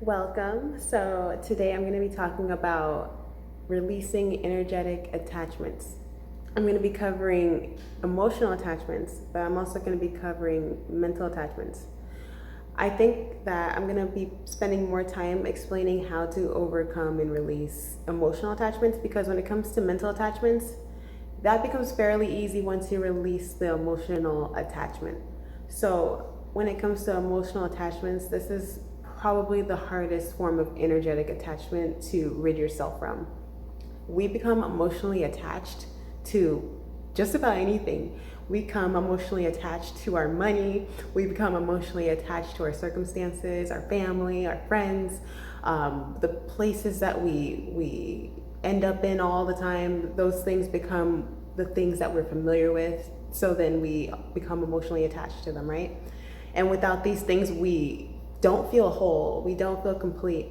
Welcome. So today I'm going to be talking about releasing energetic attachments. I'm going to be covering emotional attachments, but I'm also going to be covering mental attachments. I think that I'm going to be spending more time explaining how to overcome and release emotional attachments, because when it comes to mental attachments, that becomes fairly easy once you release the emotional attachment. So when it comes to emotional attachments, this is probably the hardest form of energetic attachment to rid yourself from. We become emotionally attached to just about anything. We become emotionally attached to our money. We become emotionally attached to our circumstances, our family, our friends, the places that we end up in all the time. Those things become the things that we're familiar with. So then we become emotionally attached to them, right? And without these things, we don't feel whole. We don't feel complete.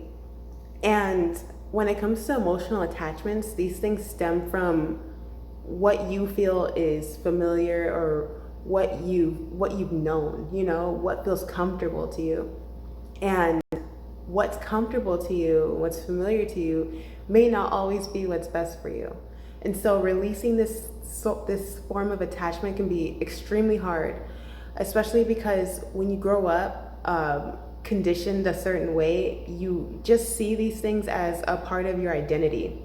And when it comes to emotional attachments, these things stem from what you feel is familiar, or what you've known, what feels comfortable to you. And what's comfortable to you, what's familiar to you, may not always be what's best for you. And so releasing this form of attachment can be extremely hard, especially because when you grow up conditioned a certain way, you just see these things as a part of your identity.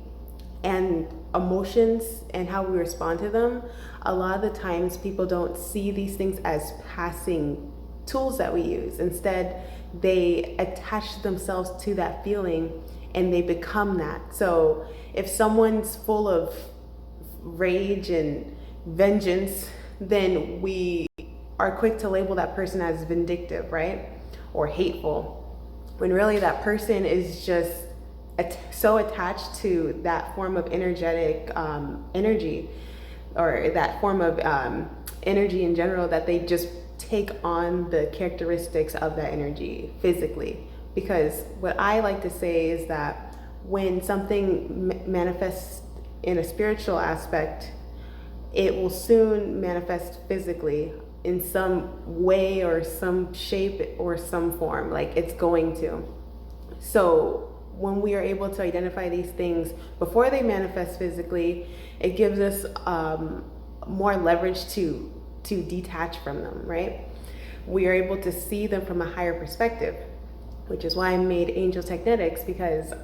And emotions and how we respond to them, a lot of the times people don't see these things as passing tools that we use. Instead, they attach themselves to that feeling and they become that. So if someone's full of rage and vengeance, then we are quick to label that person as vindictive, right? Or hateful, when really that person is just so attached to that form of energetic energy, or that form of energy in general, that they just take on the characteristics of that energy physically. Because what I like to say is that when something manifests in a spiritual aspect, it will soon manifest physically in some way or some shape or some form, like it's going to. So when we are able to identify these things before they manifest physically, it gives us more leverage to detach from them, right? We are able to see them from a higher perspective, which is why I made angel technetics, because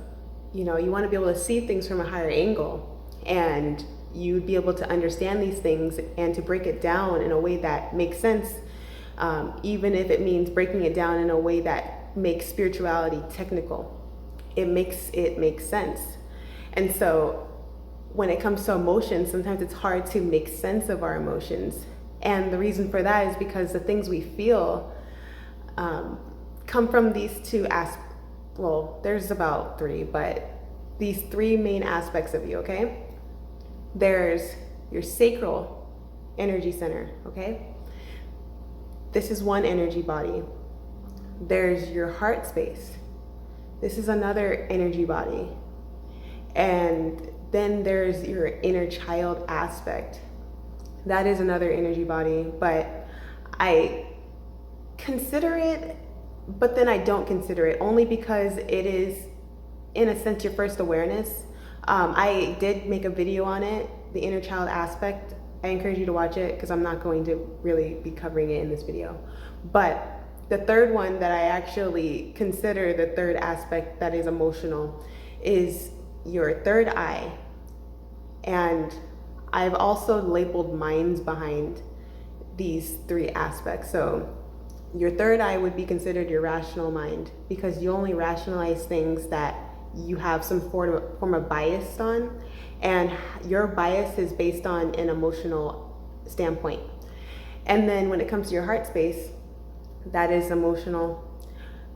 you want to be able to see things from a higher angle, and you'd be able to understand these things and to break it down in a way that makes sense, even if it means breaking it down in a way that makes spirituality technical. It makes sense. And so when it comes to emotions, sometimes it's hard to make sense of our emotions. And the reason for that is because the things we feel come from these two aspects. Well, there's about three, but these three main aspects of you, okay? There's your sacral energy center, okay? This is one energy body. There's your heart space. This is another energy body. And then there's your inner child aspect. That is another energy body, but I consider it, but then I don't consider it, only because it is, in a sense, your first awareness. I did make a video on it, the inner child aspect. I encourage you to watch it, because I'm not going to really be covering it in this video. But the third one that I actually consider the third aspect that is emotional is your third eye. And I've also labeled minds behind these three aspects. So your third eye would be considered your rational mind, because you only rationalize things that you have some form of bias on, and your bias is based on an emotional standpoint. And then when it comes to your heart space, that is emotional,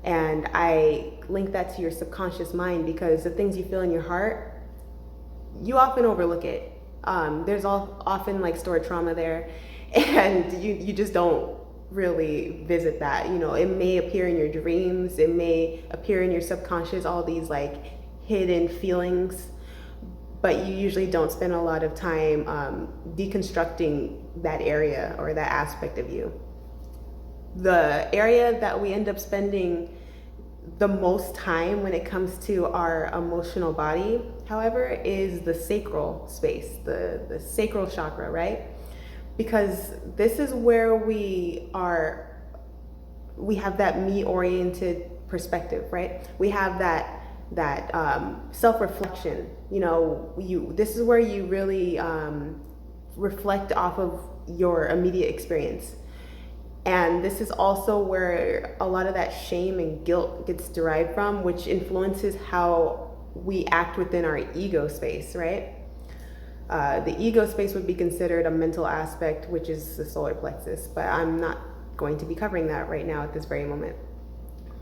and I link that to your subconscious mind, because the things you feel in your heart, you often overlook it. There's often like stored trauma there, and you just don't really visit that. It may appear in your dreams, it may appear in your subconscious, all these like hidden feelings, but you usually don't spend a lot of time deconstructing that area or that aspect of you. The area that we end up spending the most time when it comes to our emotional body, however, is the sacral space, the sacral chakra, right? Because this is where we have that me-oriented perspective, right? We have that self-reflection. This is where you really reflect off of your immediate experience. And this is also where a lot of that shame and guilt gets derived from, which influences how we act within our ego space, right? The ego space would be considered a mental aspect, which is the solar plexus, but I'm not going to be covering that right now at this very moment.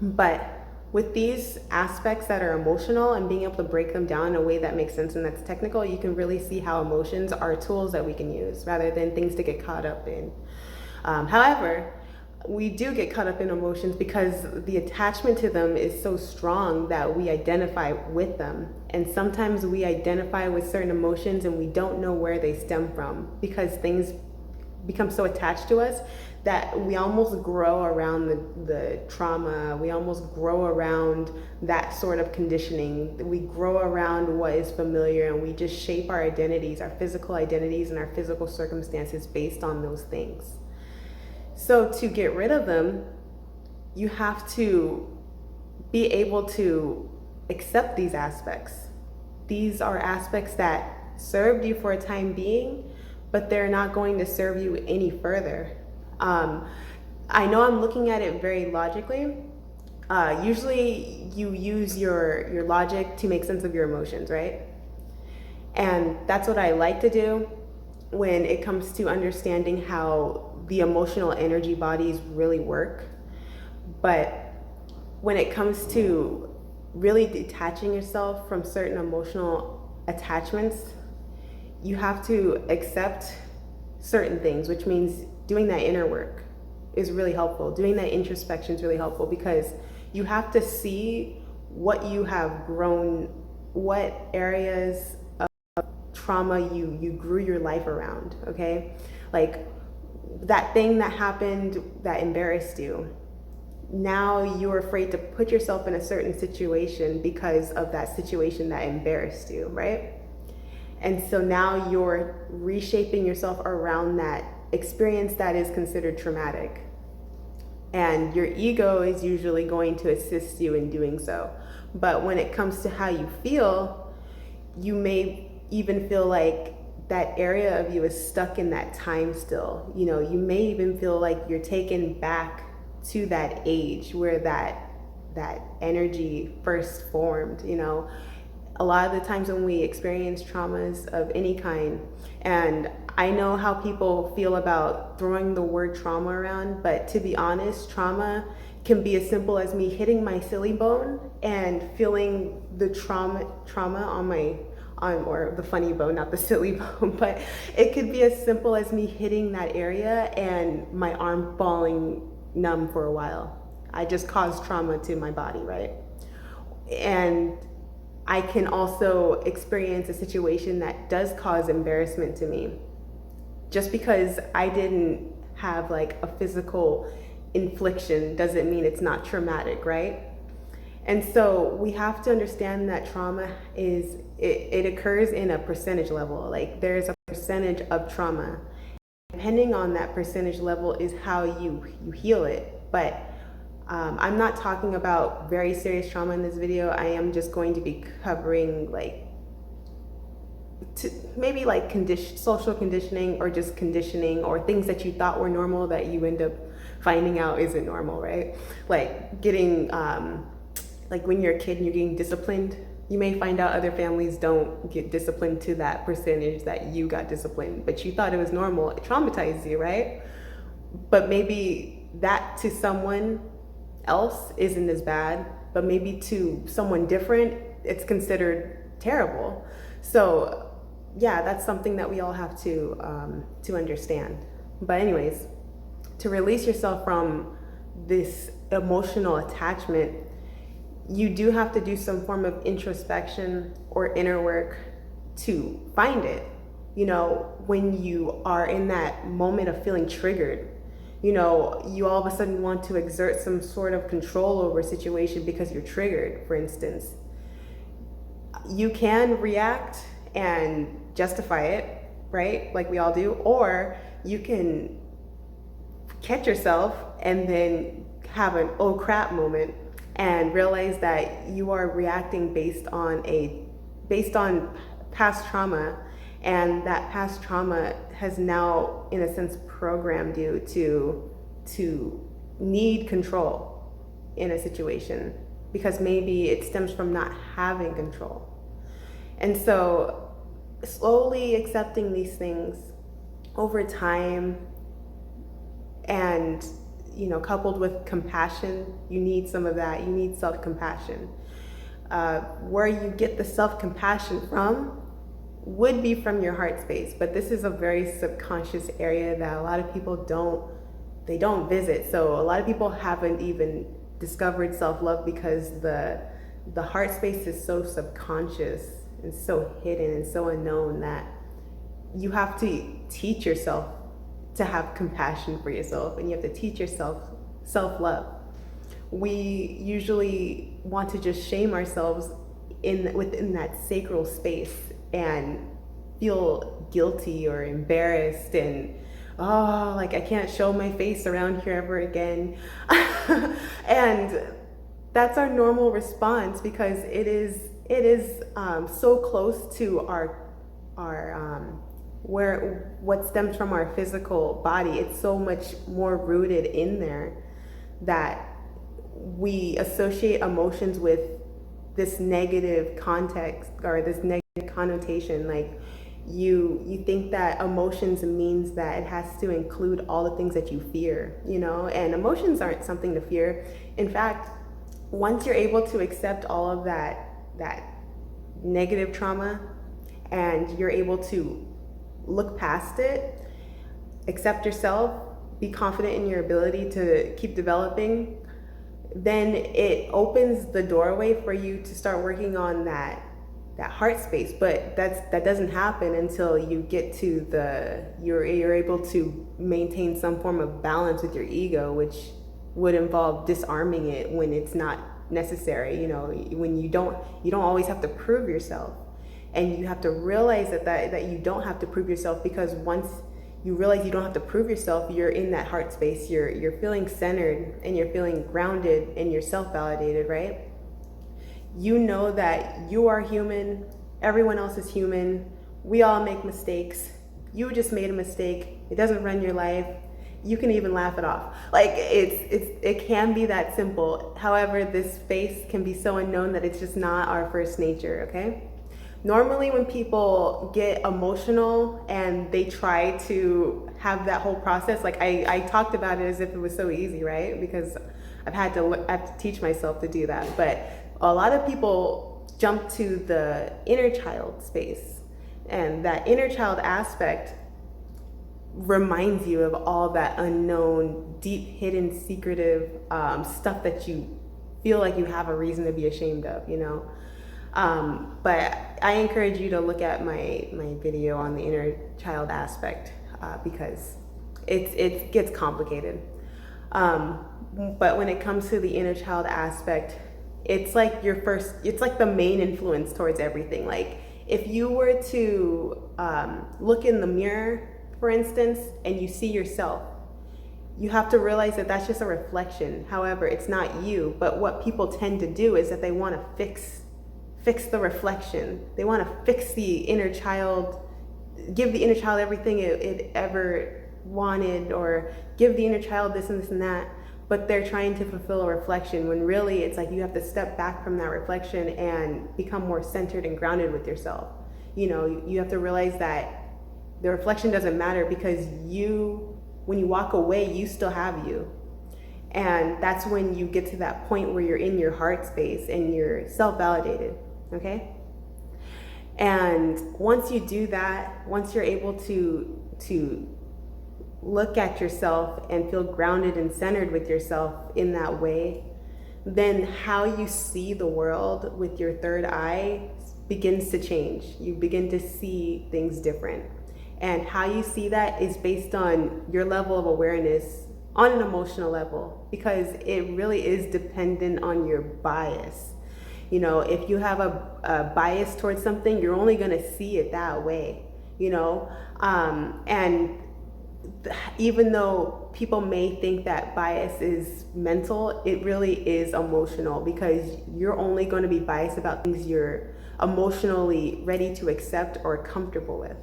But with these aspects that are emotional and being able to break them down in a way that makes sense and that's technical, you can really see how emotions are tools that we can use rather than things to get caught up in. However, we do get caught up in emotions because the attachment to them is so strong that we identify with them. And sometimes we identify with certain emotions and we don't know where they stem from because things become so attached to us that we almost grow around the trauma. We almost grow around that sort of conditioning. We grow around what is familiar, and we just shape our identities, our physical identities and our physical circumstances based on those things. So to get rid of them, you have to be able to accept these aspects. These are aspects that served you for a time being, but they're not going to serve you any further. I know I'm looking at it very logically. Usually you use your logic to make sense of your emotions, right? And that's what I like to do when it comes to understanding how the emotional energy bodies really work. But when it comes to really detaching yourself from certain emotional attachments, you have to accept certain things, which means doing that inner work is really helpful. Doing that introspection is really helpful because you have to see what you have grown, what areas of trauma you grew your life around, okay? Like that thing that happened that embarrassed you. Now you're afraid to put yourself in a certain situation because of that situation that embarrassed you, right? And so now you're reshaping yourself around that experience that is considered traumatic. And your ego is usually going to assist you in doing so. But when it comes to how you feel, you may even feel like that area of you is stuck in that time still. You may even feel like you're taken back to that age where that energy first formed. A lot of the times when we experience traumas of any kind, and I know how people feel about throwing the word trauma around, but to be honest, trauma can be as simple as me hitting my silly bone and feeling the trauma or the funny bone, not the silly bone, but it could be as simple as me hitting that area and my arm falling numb for a while. I just caused trauma to my body, right? And I can also experience a situation that does cause embarrassment to me. Just because I didn't have like a physical infliction doesn't mean it's not traumatic, right? And so we have to understand that trauma it occurs in a percentage level. Like there's a percentage of trauma. Depending on that percentage level is how you heal it. But I'm not talking about very serious trauma in this video. I am just going to be covering maybe social conditioning or just conditioning or things that you thought were normal that you end up finding out isn't normal, right? Like getting, like when you're a kid and you're getting disciplined, you may find out other families don't get disciplined to that percentage that you got disciplined, but you thought it was normal. It traumatized you, right? But maybe that to someone else isn't as bad, but maybe to someone different, it's considered terrible. So yeah, that's something that we all have to understand. But anyways, to release yourself from this emotional attachment, you do have to do some form of introspection or inner work to find it. When you are in that moment of feeling triggered, You know, you all of a sudden want to exert some sort of control over a situation because you're triggered, for instance. You can react and justify it, right? Like we all do. Or you can catch yourself and then have an oh crap moment and realize that you are reacting based on past trauma, and that past trauma has now, in a sense, programmed you to need control in a situation, because maybe it stems from not having control. And so slowly accepting these things over time, and coupled with compassion, you need some of that. You need self-compassion. Where you get the self-compassion from would be from your heart space, but this is a very subconscious area that a lot of people don't visit. So a lot of people haven't even discovered self-love because the heart space is so subconscious and so hidden and so unknown that you have to teach yourself to have compassion for yourself, and you have to teach yourself self-love. We usually want to just shame ourselves within that sacral space and feel guilty or embarrassed and like I can't show my face around here ever again. And that's our normal response, because it is so close to what stems from our physical body. It's so much more rooted in there that we associate emotions with this negative context or this negative connotation. Like you think that emotions means that it has to include all the things that you fear, and emotions aren't something to fear. In fact, once you're able to accept all of that negative trauma, and you're able to look past it, accept yourself, be confident in your ability to keep developing, then it opens the doorway for you to start working on that heart space. But that doesn't happen until you get to you're able to maintain some form of balance with your ego, which would involve disarming it when it's not necessary. When you don't always have to prove yourself. And you have to realize that you don't have to prove yourself, because once you realize you don't have to prove yourself, you're in that heart space, you're feeling centered and you're feeling grounded and you're self-validated, right? You know that you are human, everyone else is human, we all make mistakes. You just made a mistake, it doesn't run your life. You can even laugh it off. Like it can be that simple. However, this space can be so unknown that it's just not our first nature, okay? Normally when people get emotional and they try to have that whole process, like I talked about it as if it was so easy, right? Because I have to teach myself to do that. But a lot of people jump to the inner child space, and that inner child aspect reminds you of all that unknown, deep, hidden, secretive stuff that you feel like you have a reason to be ashamed of, But I encourage you to look at my video on the inner child aspect, because it gets complicated. But when it comes to the inner child aspect, it's like it's like the main influence towards everything. Like if you were to look in the mirror, for instance, and you see yourself, you have to realize that that's just a reflection. However, it's not you. But what people tend to do is that they want to fix the reflection. They want to fix the inner child, give the inner child everything it ever wanted, or give the inner child this and this and that. But they're trying to fulfill a reflection, when really it's like you have to step back from that reflection and become more centered and grounded with yourself. You have to realize that the reflection doesn't matter, because when you walk away, you still have you. And that's when you get to that point where you're in your heart space and you're self-validated, okay? And once you do that, once you're able to look at yourself and feel grounded and centered with yourself in that way, then how you see the world with your third eye begins to change. You begin to see things different. And how you see that is based on your level of awareness on an emotional level, because it really is dependent on your bias. You know, if you have a bias towards something, you're only going to see it that way, you know. And even though people may think that bias is mental, it really is emotional, because you're only going to be biased about things you're emotionally ready to accept or comfortable with.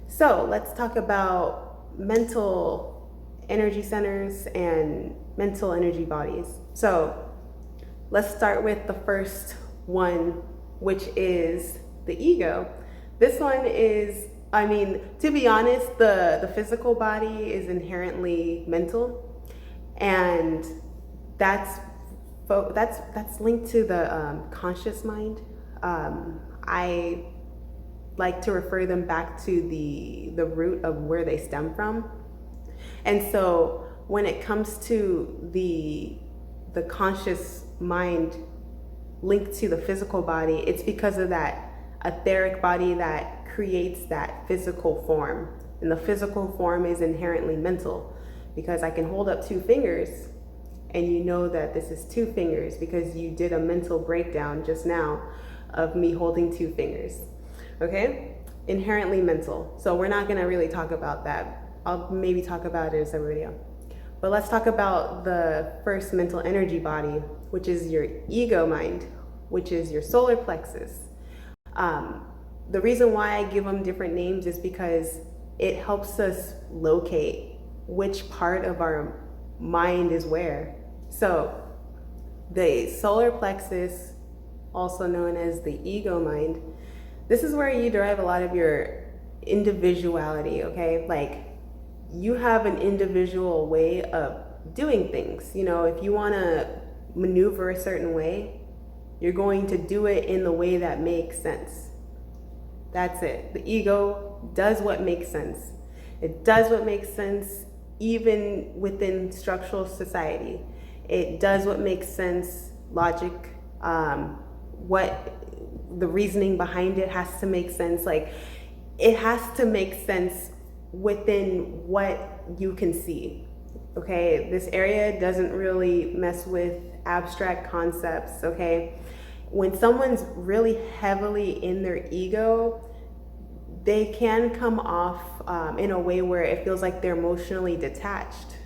So let's talk about mental energy centers and mental energy bodies. So let's start with the first one, which is the ego. This one is, I mean, to be honest, the physical body is inherently mental, and that's linked to the conscious mind. I like to refer them back to the root of where they stem from. And so when it comes to the conscious mind linked to the physical body, it's because of that etheric body that creates that physical form. And the physical form is inherently mental, because I can hold up two fingers and you know that this is two fingers because you did a mental breakdown just now of me holding two fingers. Okay? Inherently mental. So we're not going to really talk about that. I'll maybe talk about it in a separate video. But let's talk about the first mental energy body, which is your ego mind, which is your solar plexus. The reason why I give them different names is because it helps us locate which part of our mind is where. So the solar plexus, also known as the ego mind, this is where you derive a lot of your individuality, okay? Like, you have an individual way of doing things. You know, if you want to maneuver a certain way, you're going to do it in the way that makes sense. That's it. The ego does what makes sense. It does what makes sense even within structural society. It does what makes sense, logic, what the reasoning behind it has to make sense. Like, it has to make sense within what you can see. Okay, this area doesn't really mess with abstract concepts. Okay, when someone's really heavily in their ego, they can come off in a way where it feels like they're emotionally detached,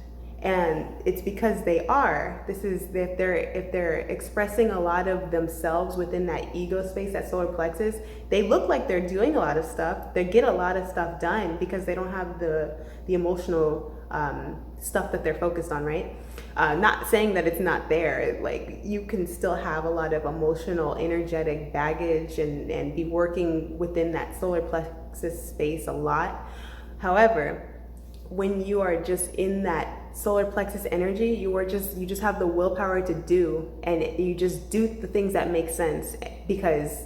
and it's because they are. This is if they're expressing a lot of themselves within that ego space, that solar plexus. They look like they're doing a lot of stuff. They get a lot of stuff done because they don't have the emotional stuff that they're focused on, right? Not saying that it's not there. Like, you can still have a lot of emotional, energetic baggage and be working within that solar plexus space a lot. However, when you are just in that solar plexus energy, you just have the willpower to do, and you just do the things that make sense because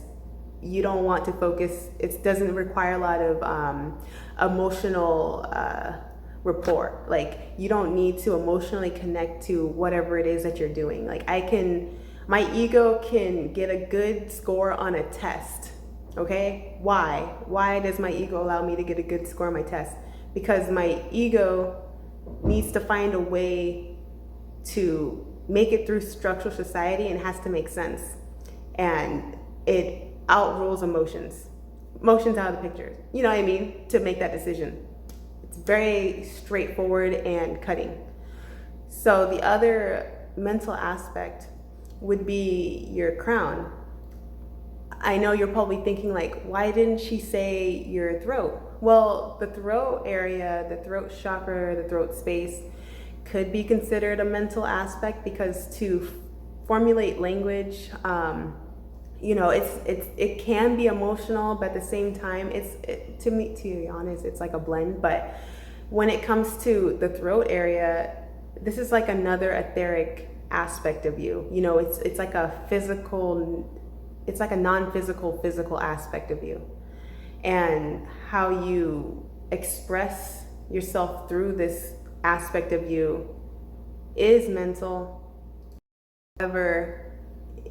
you don't want to focus. It doesn't require a lot of emotional rapport. Like, you don't need to emotionally connect to whatever it is that you're doing. Like, my ego can get a good score on a test. Okay? Why does my ego allow me to get a good score on my test? Because my ego needs to find a way to make it through structural society, and has to make sense. And it outrules emotions. Emotions out of the picture. You know what I mean? To make that decision. It's very straightforward and cutting. So the other mental aspect would be your crown. I know you're probably thinking, like, why didn't she say your throat? Well, the throat area, the throat chakra, the throat space could be considered a mental aspect, because to formulate language, you know, it can be emotional, but at the same time, to be honest, it's like a blend. But when it comes to the throat area, this is like another etheric aspect of you. You know, it's like a physical, it's like a non-physical, physical aspect of you. And how you express yourself through this aspect of you is mental. However,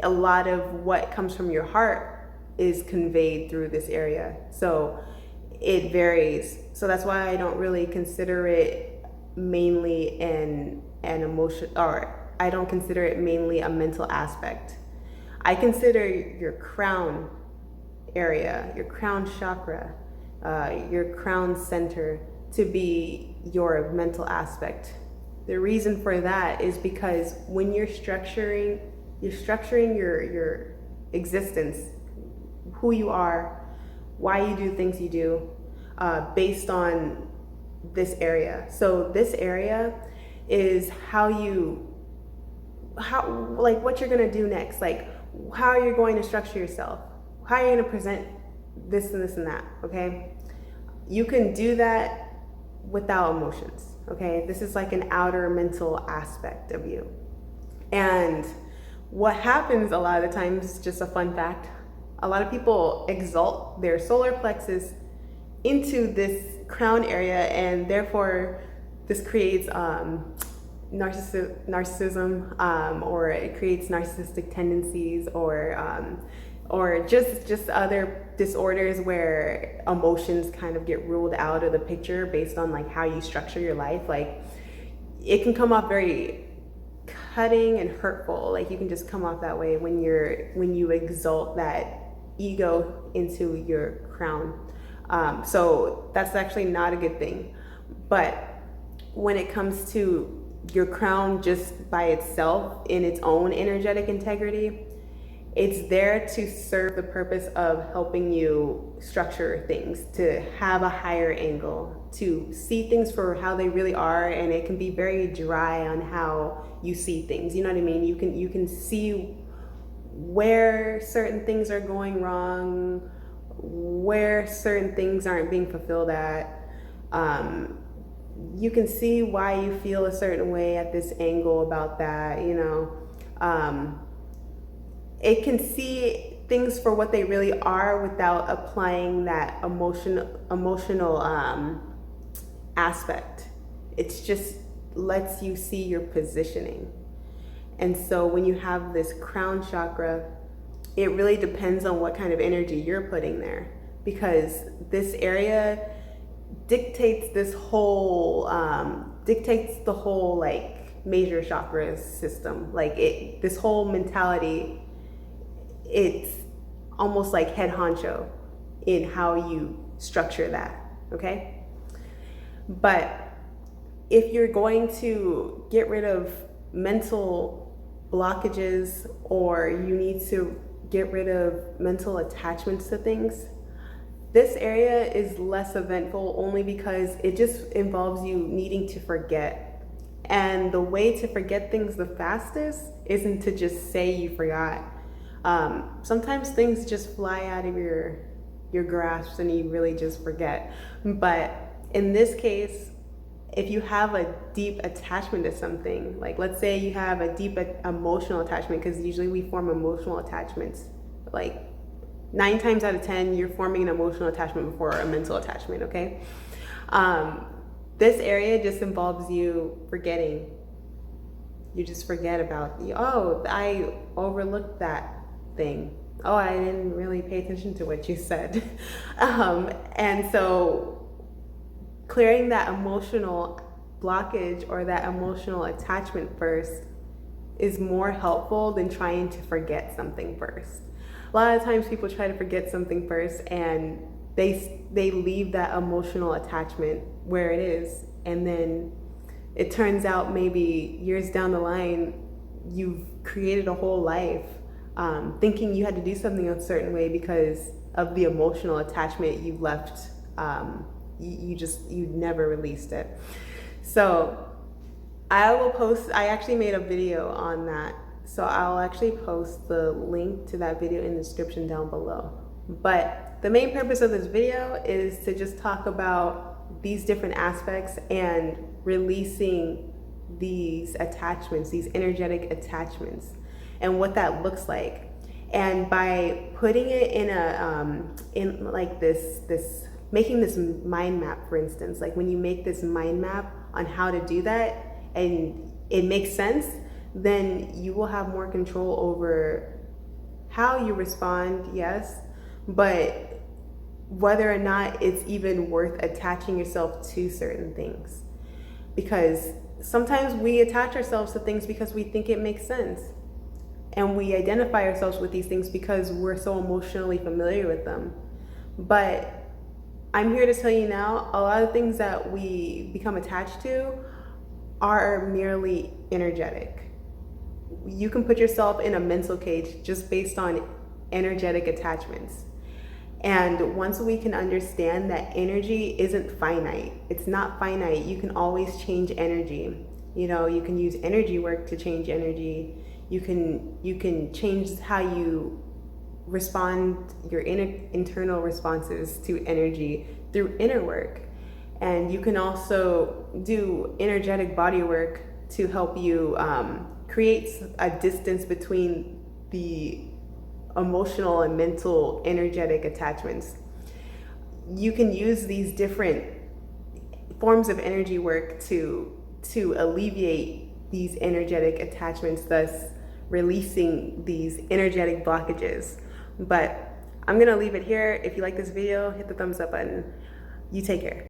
a lot of what comes from your heart is conveyed through this area. So it varies. So that's why I don't really consider it mainly an emotion, or I don't consider it mainly a mental aspect. I consider your crown area, your crown chakra, your crown center to be your mental aspect. The reason for that is because when you're structuring your existence, who you are, why you do things you do, based on this area. So this area is like what you're gonna do next, like how you're going to structure yourself, how you're gonna present this and this and that, okay? You can do that without emotions, okay? This is like an outer mental aspect of you. And what happens a lot of the times, just a fun fact, a lot of people exalt their solar plexus into this crown area, and therefore this creates narcissism, or it creates narcissistic tendencies, or just other disorders where emotions kind of get ruled out of the picture based on like how you structure your life. Like it can come off very cutting and hurtful. Like you can just come off that way when you exalt that ego into your crown. So that's actually not a good thing. But when it comes to your crown just by itself in its own energetic integrity, it's there to serve the purpose of helping you structure things, to have a higher angle, to see things for how they really are. And it can be very dry on how you see things. You know what I mean? You can see where certain things are going wrong, where certain things aren't being fulfilled at. You can see why you feel a certain way at this angle about that, you know. It can see things for what they really are without applying that emotional aspect. It's just lets you see your positioning. And so when you have this crown chakra, it really depends on what kind of energy you're putting there, because this area dictates the whole like major chakras system. Like this whole mentality, it's almost like head honcho in how you structure that, okay? But if you're going to get rid of mental blockages, or you need to get rid of mental attachments to things, this area is less eventful only because it just involves you needing to forget. And the way to forget things the fastest isn't to just say you forgot. Sometimes things just fly out of your grasp and you really just forget. But in this case, if you have a deep attachment to something, like let's say you have a deep emotional attachment, because usually we form emotional attachments, like 9 times out of 10, you're forming an emotional attachment before a mental attachment, okay? This area just involves you forgetting. You just forget about, oh, I overlooked that thing. Oh, I didn't really pay attention to what you said. And so clearing that emotional blockage or that emotional attachment first is more helpful than trying to forget something first. A lot of times people try to forget something first and they leave that emotional attachment where it is, and then it turns out maybe years down the line you've created a whole life thinking you had to do something a certain way because of the emotional attachment you left. You never released it. So I actually made a video on that. So I'll actually post the link to that video in the description down below. But the main purpose of this video is to just talk about these different aspects and releasing these attachments, these energetic attachments, and what that looks like. And by putting it in like this making this mind map, for instance, like when you make this mind map on how to do that and it makes sense, then you will have more control over how you respond, yes, but whether or not it's even worth attaching yourself to certain things. because sometimes we attach ourselves to things because we think it makes sense. And we identify ourselves with these things because we're so emotionally familiar with them. But I'm here to tell you now, a lot of things that we become attached to are merely energetic. You can put yourself in a mental cage just based on energetic attachments. And once we can understand that energy isn't finite, it's not finite, you can always change energy. You know, you can use energy work to change energy. You can change how you respond, your internal responses to energy through inner work. And you can also do energetic body work to help you create a distance between the emotional and mental energetic attachments. You can use these different forms of energy work to alleviate these energetic attachments, thus releasing these energetic blockages. But I'm gonna leave it here. If you like this video, hit the thumbs up button. You take care.